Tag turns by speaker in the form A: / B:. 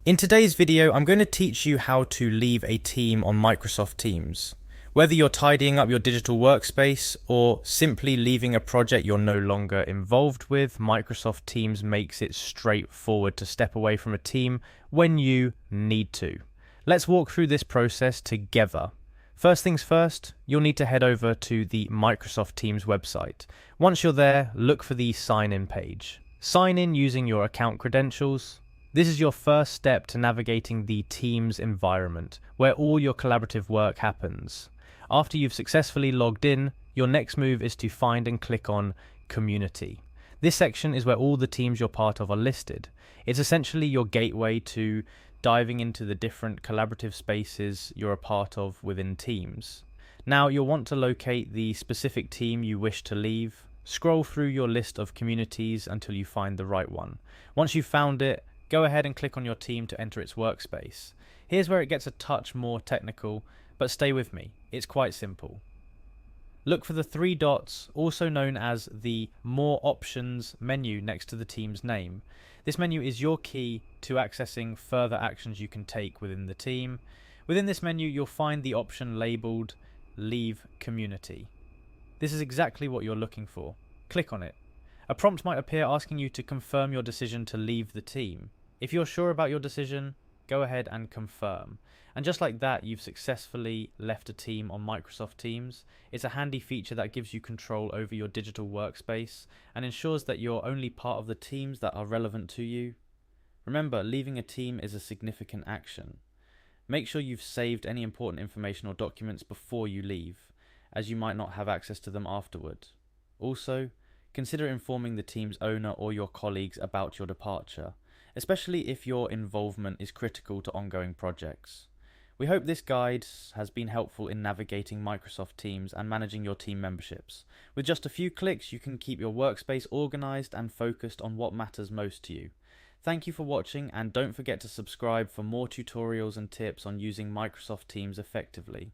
A: In today's video, I'm going to teach you how to leave a team on Microsoft Teams. Whether you're tidying up your digital workspace or simply leaving a project you're no longer involved with, Microsoft Teams makes it straightforward to step away from a team when you need to. Let's walk through this process together. First things first, you'll need to head over to the Microsoft Teams website. Once you're there, look for the sign in page. Sign in using your account credentials. This is your first step to navigating the Teams environment, where all your collaborative work happens. After you've successfully logged in, your next move is to find and click on Community. This section is where all the teams you're part of are listed. It's essentially your gateway to diving into the different collaborative spaces you're a part of within Teams. Now, you'll want to locate the specific team you wish to leave. Scroll through your list of communities until you find the right one. Once you've found it, go ahead and click on your team to enter its workspace. Here's where it gets a touch more technical, but stay with me, it's quite simple. Look for the three dots, also known as the More Options menu next to the team's name. This menu is your key to accessing further actions you can take within the team. Within this menu, you'll find the option labeled Leave Community. This is exactly what you're looking for. Click on it. A prompt might appear asking you to confirm your decision to leave the team. If you're sure about your decision, go ahead and confirm. And just like that, you've successfully left a team on Microsoft Teams. It's a handy feature that gives you control over your digital workspace and ensures that you're only part of the teams that are relevant to you. Remember, leaving a team is a significant action. Make sure you've saved any important information or documents before you leave, as you might not have access to them afterward. Also, consider informing the team's owner or your colleagues about your departure, especially if your involvement is critical to ongoing projects. We hope this guide has been helpful in navigating Microsoft Teams and managing your team memberships. With just a few clicks, you can keep your workspace organized and focused on what matters most to you. Thank you for watching, and don't forget to subscribe for more tutorials and tips on using Microsoft Teams effectively.